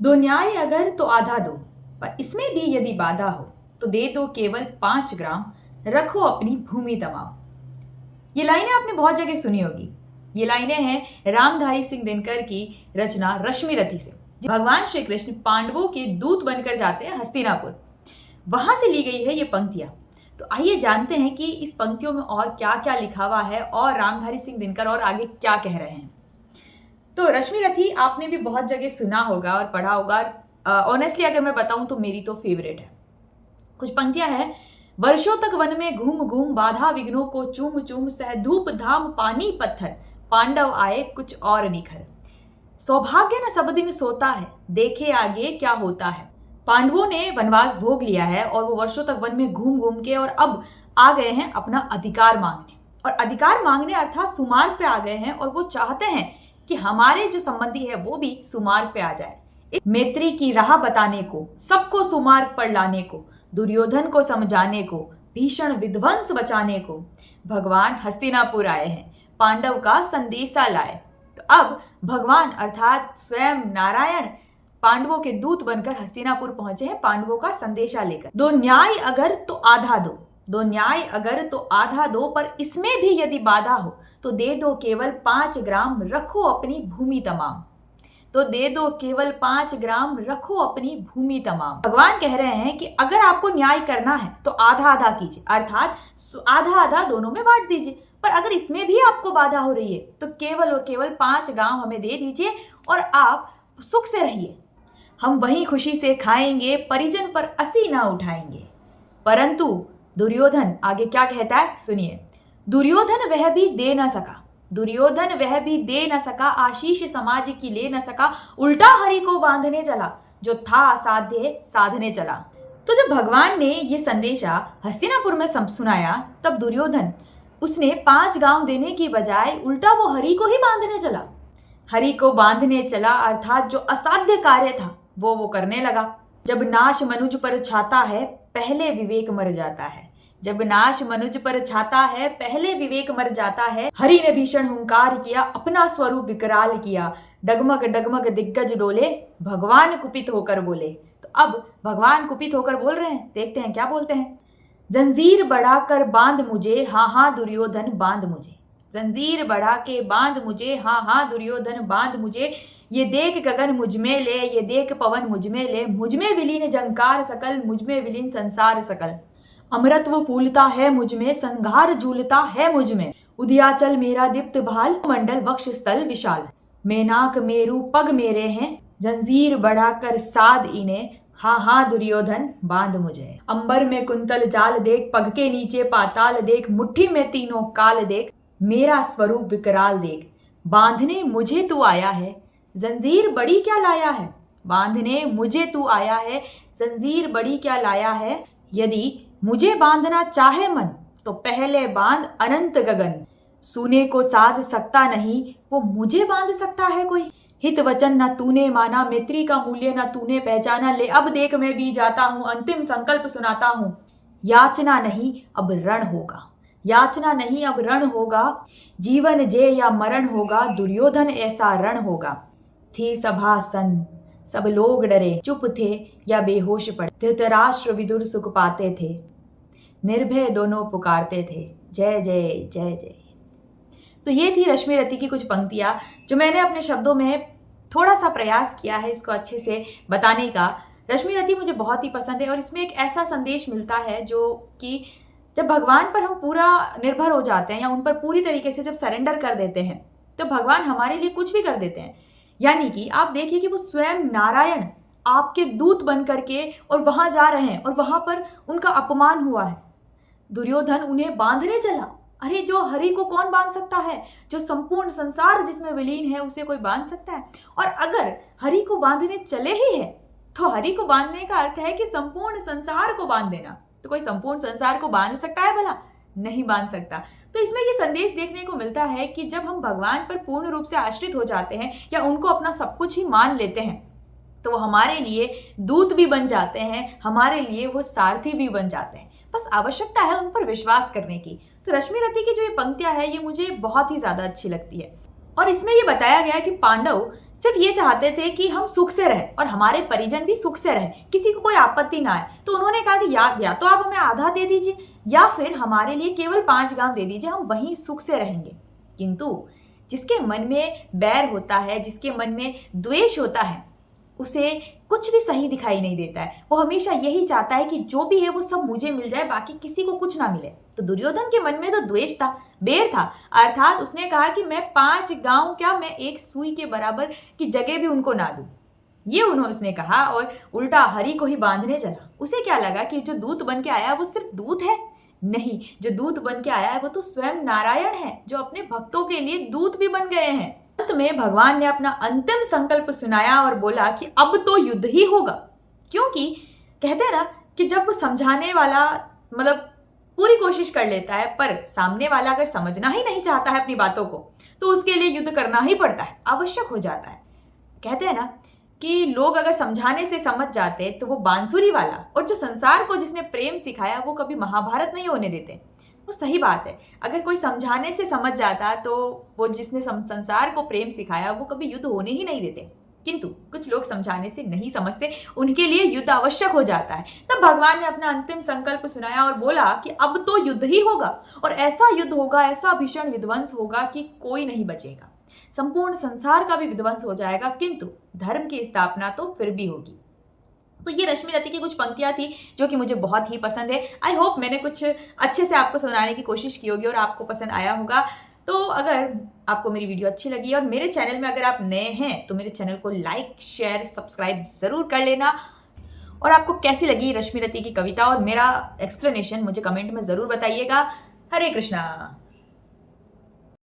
दो न्याय अगर तो आधा दो, पर इसमें भी यदि बाधा हो तो दे दो केवल 5 ग्राम, रखो अपनी भूमि तमाम। ये लाइनें आपने बहुत जगह सुनी होगी। ये लाइनें हैं रामधारी सिंह दिनकर की रचना रश्मिरथी से। भगवान श्री कृष्ण पांडवों के दूत बनकर जाते हैं हस्तिनापुर, वहां से ली गई है ये पंक्तियां। तो आइए जानते हैं कि इस पंक्तियों में और क्या क्या लिखा हुआ है और रामधारी सिंह दिनकर और आगे क्या कह रहे हैं। तो रश्मिरथी आपने भी बहुत जगह सुना होगा और पढ़ा होगा। ऑनेस्टली अगर मैं बताऊं तो मेरी तो फेवरेट है। कुछ पंक्तियां हैं। वर्षों तक वन में घूम घूम, बाधा विघ्नों को चूम चूम, सह धूप धाम पानी पत्थर, पांडव आए कुछ और निखर। सौभाग्य न सब दिन सोता है, देखे आगे क्या होता है। पांडवों ने वनवास भोग लिया है और वो वर्षों तक वन में घूम घूम के और अब आ गए हैं अपना अधिकार मांगने। और अधिकार मांगने अर्थात सुमार्ग पे आ गए हैं और वो चाहते हैं कि हमारे जो संबंधी है वो भी सुमार्ग पे आ जाए। मैत्री की राह बताने को, सबको सुमार्ग पर लाने को, दुर्योधन को समझाने को, भीषण विध्वंस बचाने को भगवान हस्तिनापुर आए हैं, पांडव का संदेशा लाए। तो अब भगवान अर्थात स्वयं नारायण पांडवों के दूत बनकर हस्तिनापुर पहुंचे हैं पांडवों का संदेशा लेकर। दो न्याय अगर तो आधा दो, दो न्याय अगर तो आधा दो, पर इसमें भी यदि बाधा हो तो दे दो केवल 5 ग्राम, रखो अपनी भूमि तमाम। तो दे दो केवल 5 ग्राम, रखो अपनी भूमि तमाम। भगवान कह रहे हैं कि अगर आपको न्याय करना है तो आधा आधा कीजिए, अर्थात आधा आधा दोनों में बांट दीजिए। पर अगर इसमें भी आपको बाधा हो रही है तो केवल और केवल 5 ग्राम हमें दे दीजिए और आप सुख से रहिए। हम वहीं खुशी से खाएंगे, परिजन पर असी ना उठाएंगे। परंतु दुर्योधन आगे क्या कहता है सुनिए। दुर्योधन वह भी दे न सका, दुर्योधन वह भी दे न सका, आशीष समाज की ले न सका, उल्टा हरि को बांधने चला, जो था असाध्य साधने चला। तो जब भगवान ने ये संदेशा हस्तिनापुर में सुनाया तब दुर्योधन उसने 5 गांव देने की बजाय उल्टा वो हरि को ही बांधने चला। हरि को बांधने चला अर्थात जो असाध्य कार्य था वो करने लगा। जब नाश मनुज पर छाता है, पहले विवेक मर जाता है। जब नाश मनुज पर छाता है, पहले विवेक मर जाता है। हरि ने भीषण हुंकार किया, अपना स्वरूप विकराल किया, डगमग डगमग दिग्गज डोले, भगवान कुपित होकर बोले। तो अब भगवान कुपित होकर बोल रहे हैं, देखते हैं क्या बोलते हैं। जंजीर बढ़ाकर बांध मुझे, हाँ हाँ दुर्योधन बांध मुझे। जंजीर बढ़ा के बांध मुझे, हाँ हाँ दुर्योधन बांध मुझे। ये देख गगन मुझ में ले, ये देख पवन मुझ में ले, मुझ में विलीन जंकार सकल, मुझ में विलीन संसार सकल। अमृतत्व फूलता है मुझ में, संघार झूलता है मुझ में, उदयाचल मेरा दीप्त भाल, मंडल वक्ष स्थल विशाल। मेनाक मेरू पग मेरे हैं, जंजीर बढ़ाकर साध इन्हें, हाँ हाँ दुर्योधन बांध मुझे। अंबर में कुंतल जाल देख, पग के नीचे पाताल देख, मुट्ठी में तीनों काल देख, मेरा स्वरूप विकराल देख। बांधने मुझे तू आया है, जंजीर बड़ी क्या लाया है। बांधने मुझे तू आया है, जंजीर बड़ी क्या लाया है। यदि मुझे बांधना चाहे मन तो पहले बांध अनंत गगन। सूने को साध सकता नहीं, वो मुझे बांध सकता है कोई। हित वचन न तूने माना, मैत्री का मूल्य न तूने पहचाना, ले अब देख मैं भी जाता हूँ, अंतिम संकल्प सुनाता हूँ। याचना नहीं अब रण होगा, याचना नहीं अब रण होगा, जीवन जय या मरण होगा, दुर्योधन ऐसा रण होगा। थी सभा सन, सब लोग डरे, चुप थे या बेहोश पड़े, धृतराष्ट्र विदुर सुख पाते थे, निर्भय दोनों पुकारते थे, जय जय जय जय। तो ये थी रश्मिरथी की कुछ पंक्तियाँ जो मैंने अपने शब्दों में थोड़ा सा प्रयास किया है इसको अच्छे से बताने का। रश्मिरथी मुझे बहुत ही पसंद है और इसमें एक ऐसा संदेश मिलता है जो कि जब भगवान पर हम पूरा निर्भर हो जाते हैं या उन पर पूरी तरीके से जब सरेंडर कर देते हैं तो भगवान हमारे लिए कुछ भी कर देते हैं। यानी कि आप देखिए कि वो स्वयं नारायण आपके दूत बन करके और वहां जा रहे हैं और वहां पर उनका अपमान हुआ है। दुर्योधन उन्हें बांधने चला। अरे जो हरि को कौन बांध सकता है, जो संपूर्ण संसार जिसमें विलीन है उसे कोई बांध सकता है। और अगर हरि को बांधने चले ही है तो हरि को बांधने का अर्थ है कि संपूर्ण संसार को बांध देना। तो कोई संपूर्ण संसार को बांध सकता है भला? नहीं बांध सकता। तो इसमें ये संदेश देखने को मिलता है कि जब हम भगवान पर पूर्ण रूप से आश्रित हो जाते हैं या उनको अपना सब कुछ ही मान लेते हैं तो वो हमारे लिए दूत भी बन जाते हैं, हमारे लिए वो सारथी भी बन जाते हैं। बस आवश्यकता है उन पर विश्वास करने की। तो रश्मिरथी की जो ये पंक्तियां है ये मुझे बहुत ही ज़्यादा अच्छी लगती है। और इसमें ये बताया गया है कि पांडव सिर्फ ये चाहते थे कि हम सुख से रहें और हमारे परिजन भी सुख से रहें, किसी को कोई आपत्ति ना आए। तो उन्होंने कहा कि या तो आप हमें आधा दे दीजिए या फिर हमारे लिए केवल 5 गांव दे दीजिए, हम वहीं सुख से रहेंगे। किंतु जिसके मन में बैर होता है, जिसके मन में द्वेष होता है, उसे कुछ भी सही दिखाई नहीं देता है। वो हमेशा यही चाहता है कि जो भी है वो सब मुझे मिल जाए, बाकी किसी को कुछ ना मिले। तो दुर्योधन के मन में तो द्वेष था, बैर था, अर्थात उसने कहा कि मैं 5 गांव क्या, मैं एक सुई के बराबर की जगह भी उनको ना दूं। ये उसने कहा और उल्टा हरि को ही बांधने चला। उसे क्या लगा कि जो दूत बन के आया वो सिर्फ दूत है? नहीं, जो दूत बन के आया है वो तो स्वयं नारायण है, जो अपने भक्तों के लिए दूत भी बन गए हैं। अंत में भगवान ने अपना अंतिम संकल्प सुनाया और बोला कि अब तो युद्ध ही होगा। क्योंकि कहते हैं ना कि जब वो समझाने वाला मतलब पूरी कोशिश कर लेता है, पर सामने वाला अगर समझना ही नहीं चाहता है अपनी बातों को, तो उसके लिए युद्ध करना ही पड़ता है, आवश्यक हो जाता है। कहते हैं ना कि लोग अगर समझाने से समझ जाते तो वो बांसुरी वाला और जो संसार को जिसने प्रेम सिखाया वो कभी महाभारत नहीं होने देते। और सही बात है, अगर कोई समझाने से समझ जाता तो वो जिसने संसार को प्रेम सिखाया वो कभी युद्ध होने ही नहीं देते। किंतु कुछ लोग समझाने से नहीं समझते, उनके लिए युद्ध आवश्यक हो जाता है। तब भगवान ने अपना अंतिम संकल्प सुनाया और बोला कि अब तो युद्ध ही होगा, और ऐसा युद्ध होगा, ऐसा भीषण विध्वंस होगा कि कोई नहीं बचेगा, संपूर्ण संसार का भी विध्वंस हो जाएगा, किंतु धर्म की स्थापना तो फिर भी होगी। तो ये रश्मिरथी की कुछ पंक्तियां थी जो कि मुझे बहुत ही पसंद है। आई होप मैंने कुछ अच्छे से आपको सुनाने की कोशिश की होगी और आपको पसंद आया होगा। तो अगर आपको मेरी वीडियो अच्छी लगी और मेरे चैनल में अगर आप नए हैं तो मेरे चैनल को लाइक, शेयर, सब्सक्राइब ज़रूर कर लेना। और आपको कैसी लगी रश्मिरथी की कविता और मेरा एक्सप्लेनेशन मुझे कमेंट में ज़रूर बताइएगा। हरे कृष्णा।